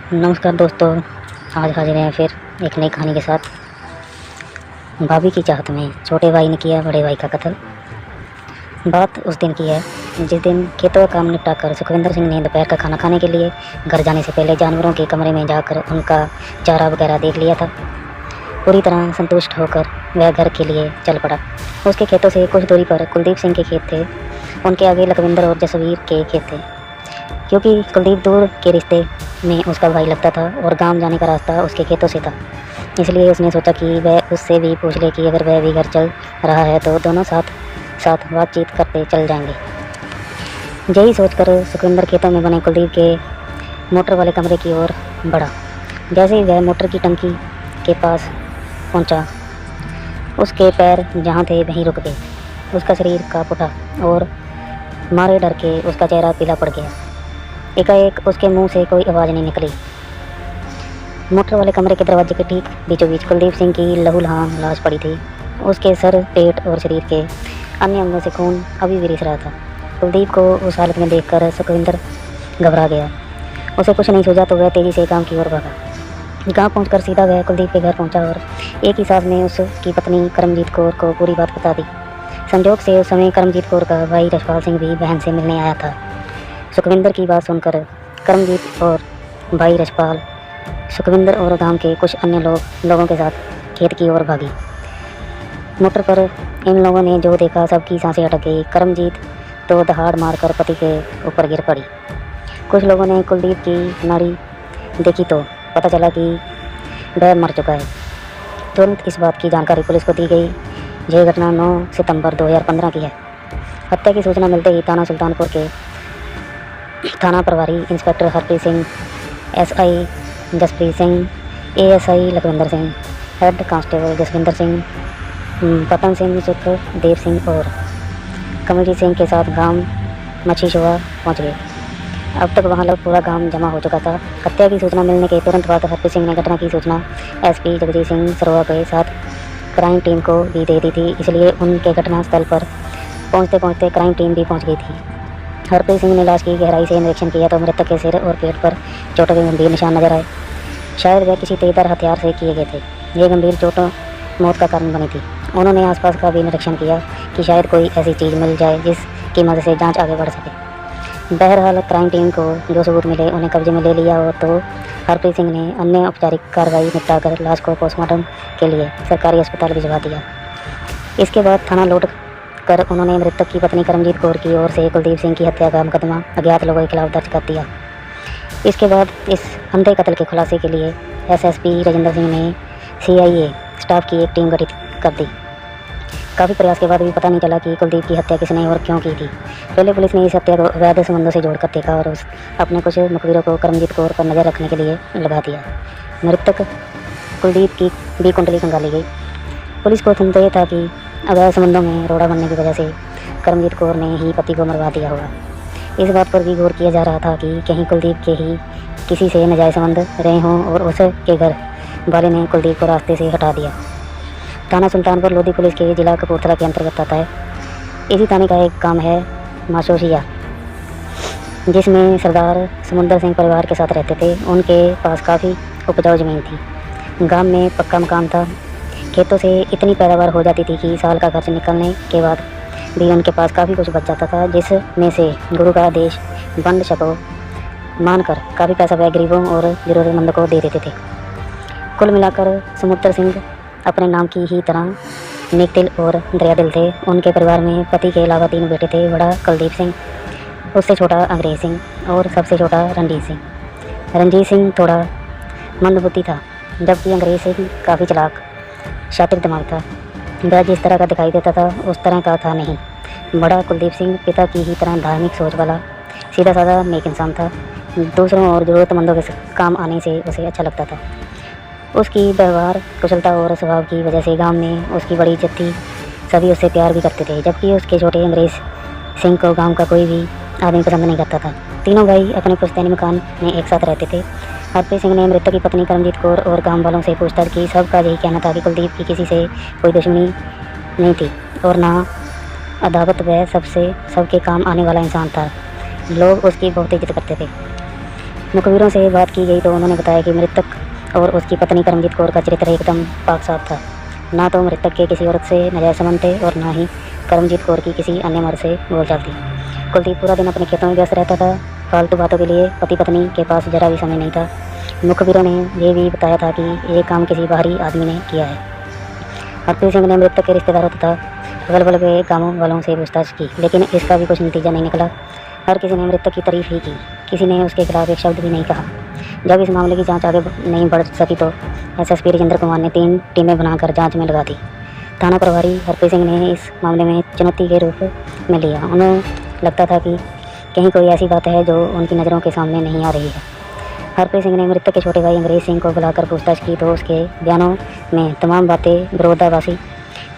नमस्कार दोस्तों, आज हाजिर हैं फिर एक नई कहानी के साथ। भाभी की चाहत में छोटे भाई ने किया बड़े भाई का कत्ल। बात उस दिन की है जिस दिन खेतों का काम निपटा कर सुखविंदर सिंह ने दोपहर का खाना खाने के लिए घर जाने से पहले जानवरों के कमरे में जाकर उनका चारा वगैरह देख लिया था। पूरी तरह संतुष्ट होकर वह घर के लिए चल पड़ा। उसके खेतों से कुछ दूरी पर कुलदीप सिंह के खेत थे। उनके आगे लखविंदर और जसवीर के खेत थे। क्योंकि कुलदीप दूर के रिश्ते में उसका भाई लगता था और गांव जाने का रास्ता उसके खेतों से था, इसलिए उसने सोचा कि वह उससे भी पूछ ले कि अगर वह भी घर चल रहा है तो दोनों साथ साथ बातचीत करते चल जाएंगे। यही सोचकर सुखविंदर खेतों में बने कुलदीप के मोटर वाले कमरे की ओर बढ़ा। जैसे ही वह मोटर की टंकी के पास पहुंचा, उसके पैर जहाँ थे वहीं रुक गए। उसका शरीर कांप उठा और मारे डर के उसका चेहरा पीला पड़ गया। एकाएक उसके मुंह से कोई आवाज़ नहीं निकली। मोटर वाले कमरे के दरवाजे के ठीक बीचों बीच कुलदीप सिंह की लहूलुहान लाश पड़ी थी। उसके सर, पेट और शरीर के अन्य अंगों से खून अभी भी रिस रहा था। कुलदीप को उस हालत में देखकर सुखविंदर घबरा गया। उसे कुछ नहीं सूझा तो वह तेज़ी से गांव की ओर भागा। गांव पहुंचकर सीधा वह कुलदीप के घर पहुंचा और एक ही सांस में उसकी पत्नी करमजीत कौर को पूरी बात बता दी। संजोग से उस समय करमजीत कौर का भाई रछपाल सिंह भी बहन से मिलने आया था। सुखविंदर की बात सुनकर करमजीत और भाई रछपाल सुखविंदर और गांव के कुछ अन्य लोगों के साथ खेत की ओर भागी। मोटर पर इन लोगों ने जो देखा सबकी सांसें अटक गई। करमजीत तो दहाड़ मारकर पति के ऊपर गिर पड़ी। कुछ लोगों ने कुलदीप की नाड़ी देखी तो पता चला कि वह मर चुका है। तुरंत इस बात की जानकारी पुलिस को दी गई। यह घटना 9 सितंबर 2015 की है। हत्या की सूचना मिलते ही थाना सुल्तानपुर के थाना प्रभारी inspector Harpreet Singh, SI Jaspreet Singh, ASI Lakhwinder Singh, head constable Jaswinder Singh, Patan Singh, Sukhdev Singh और कमलजीत सिंह के साथ गांव मछीशुआ पहुंच गए। अब तक वहां पूरा गांव जमा हो चुका था। हत्या की सूचना मिलने के तुरंत बाद हरप्रीत सिंह ने घटना की सूचना एसपी जगजीत सिंह सरोवा के साथ क्राइम टीम को भी दे दी थी, इसलिए उनके घटनास्थल पर पहुंचते पहुंचते क्राइम टीम भी पहुंच गई थी। हरप्रीत सिंह ने लाश की गहराई से निरीक्षण किया तो मृतक के सिर और पेट पर चोटों के गंभीर निशान नजर आए। शायद वह किसी तेजधार हथियार से किए गए थे। ये गंभीर चोटें मौत का कारण बनी थी। उन्होंने आसपास का भी निरीक्षण किया कि शायद कोई ऐसी चीज़ मिल जाए जिसकी मदद से जांच आगे बढ़ सके। बहरहाल क्राइम टीम को जो सबूत मिले उन्हें कब्जे में ले लिया और तो हरप्रीत सिंह ने अन्य औपचारिक कार्रवाई निपटाकर लाश को पोस्टमार्टम के लिए सरकारी अस्पताल भिजवा दिया। इसके बाद थाना लौट कर उन्होंने मृतक की पत्नी करमजीत कौर की ओर से कुलदीप सिंह की हत्या का मुकदमा अज्ञात लोगों के खिलाफ दर्ज कर दिया। इसके बाद इस अंधे कत्ल के खुलासे के लिए एसएसपी राजेंद्र सिंह ने सीआईए स्टाफ की एक टीम गठित कर दी। काफ़ी प्रयास के बाद भी पता नहीं चला कि कुलदीप की हत्या किसने और क्यों की थी। पहले पुलिस ने इस हत्या को अवैध संबंधों से जोड़कर देखा और अपने कुछ मुखबिरों को करमजीत कौर पर नज़र रखने के लिए लगा दिया। मृतक कुलदीप की भी कुंडली खंगाली गई। पुलिस को संदेह था कि अवैध संबंधों में रोड़ा बनने की वजह से करमजीत कौर ने ही पति को मरवा दिया होगा। इस बात पर भी गौर किया जा रहा था कि कहीं कुलदीप के ही किसी से नाजायज़ संबंध रहे हों और उसके घर वाले ने कुलदीप को रास्ते से हटा दिया। थाना सुल्तानपुर लोधी पुलिस के जिला कपूरथला के अंतर्गत आता है। इसी थाने का एक काम है माशोशिया, जिसमें सरदार समुंदर सिंह परिवार के साथ रहते थे। उनके पास काफ़ी उपजाऊ ज़मीन थी। गांव में पक्का मकान था। खेतों से इतनी पैदावार हो जाती थी कि साल का खर्च निकलने के बाद भी उनके पास काफ़ी कुछ बच जाता था, जिसमें से गुरु का आदेश बंद शको मानकर काफ़ी पैसा वह गरीबों और ज़रूरतमंदों को दे देते थे। कुल मिलाकर समुद्र सिंह अपने नाम की ही तरह नेक दिल और दरियादिल थे। उनके परिवार में पति के अलावा 3 बेटे थे। बड़ा कुलदीप सिंह, उससे छोटा अंग्रेज सिंह और सबसे छोटा रणजीत सिंह। रणजीत सिंह थोड़ा मंदबुद्धि था, जबकि अंग्रेज सिंह काफ़ी चालाक शातिर दिमाग था। वह जिस तरह का दिखाई देता था उस तरह का था नहीं। बड़ा कुलदीप सिंह पिता की ही तरह धार्मिक सोच वाला सीधा साधा नेक इंसान था। दूसरों और ज़रूरतमंदों के काम आने से उसे अच्छा लगता था। उसकी व्यवहार कुशलता और स्वभाव की वजह से गांव में उसकी बड़ी इज्जत थी। सभी उससे प्यार भी करते थे, जबकि उसके छोटे अंग्रेज सिंह को गांव का कोई भी आदमी पसंद नहीं करता था। तीनों भाई अपने पुश्तैनी मकान में एक साथ रहते थे। हरप्रीत सिंह ने मृतक की पत्नी करमजीत कौर और गांव वालों से पूछताछ की। सबका यही कहना था कि कुलदीप की किसी से कोई दुश्मनी नहीं थी और ना अदावत। वह सबके काम आने वाला इंसान था। लोग उसकी बहुत इज्जत करते थे। मुखबिरों से बात की गई तो उन्होंने बताया कि मृतक और उसकी पत्नी करमजीत कौर का चरित्र एकदम पाक साफ था। ना तो मृतक के किसी औरत से नाजायज संबंध थे और ना ही करमजीत कौर की किसी अन्य मर्द से बोलचाल थी। कुलदीप पूरा दिन अपने खेतों में व्यस्त रहता था। फालतू बातों के लिए पति पत्नी के पास जरा भी समय नहीं था। मुखबिरों ने ये भी बताया था कि ये काम किसी बाहरी आदमी ने किया है। हरप्रीत सिंह ने मृतक के रिश्तेदारों तथा अगल बगल के गाँवों वालों से पूछताछ की, लेकिन इसका भी कुछ नतीजा नहीं निकला। हर किसी ने मृतक की तारीफ ही की, किसी ने उसके खिलाफ एक शब्द भी नहीं कहा। जब इस मामले की जांच आगे नहीं बढ़ सकी तो एसएसपी राजेंद्र कुमार ने 3 टीमें बनाकर जांच में लगा दी। थाना प्रभारी हरप्रीत सिंह ने इस मामले में चुनौती के रूप में लिया। उन्हें लगता था कि कहीं कोई ऐसी बात है जो उनकी नज़रों के सामने नहीं आ रही है। हरप्रीत सिंह ने मृतक के छोटे भाई अंग्रेज सिंह को बुलाकर पूछताछ की तो उसके बयानों में तमाम बातें विरोधाभासी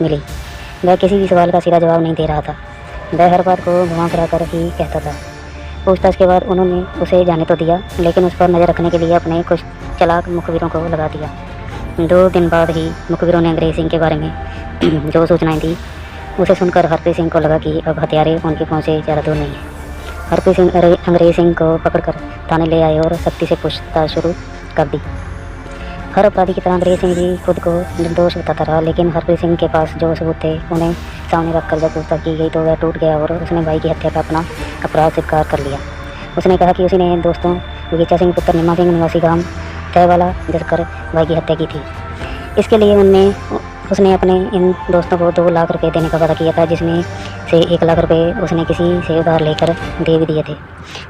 मिली। वह किसी भी सवाल का सीधा जवाब नहीं दे रहा था। वह हर बात को घुमा फिरा कर ही कहता था। पूछताछ के बाद उन्होंने उसे जाने तो दिया, लेकिन उस पर नज़र रखने के लिए अपने कुछ चालाक मुखबिरों को लगा दिया। 2 दिन बाद ही मुखबिरों ने अंग्रेज सिंह के बारे में जो सूचनाएं दी उसे सुनकर हरप्रीत सिंह को लगा कि अब हथियारे उनके पहुँच से ज़्यादा दूर नहीं है। हरप्रीत सिंह अंग्रेज सिंह को पकड़कर थाने ले आए और सख्ती से पूछताछ शुरू कर दी। हर अपराधी की तरह अंग्रेज सिंह भी खुद को निर्दोष बताता रहा, लेकिन हरप्रीत सिंह के पास जो सबूत थे उन्हें सामने रखकर जब पूछताछ की गई तो वह टूट गया और उसने भाई की हत्या का अपना अपराध स्वीकार कर लिया। उसने कहा कि उसी ने दोस्तों बगीचा सिंह पुत्र निमा सिंह निवासी गांव तयवाला जसकर भाई की हत्या की थी। इसके लिए उसने अपने इन दोस्तों को 2 लाख रुपए देने का वादा किया था, जिसमें से 1 लाख रुपए उसने किसी से उधार लेकर दे भी दिए थे।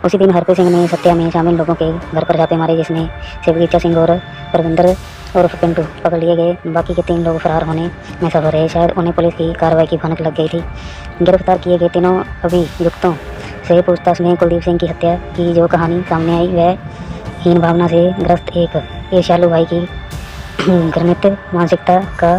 उसी दिन हरप्रीत सिंह ने हत्या में शामिल लोगों के घर पर छापे मारे, जिसमें से बगीचा सिंह और परविंदर और पिंटू पकड़ लिए गए। बाकी के 3 लोग फरार होने में सफल रहे। शायद उन्हें पुलिस की कार्रवाई की भनक लग गई थी। गिरफ्तार किए गए तीनों अभियुक्तों से पूछताछ में कुलदीप सिंह की हत्या की जो कहानी सामने आई वह हीन भावना से ग्रस्त एक ईर्ष्यालु भाई की घृणित मानसिकता का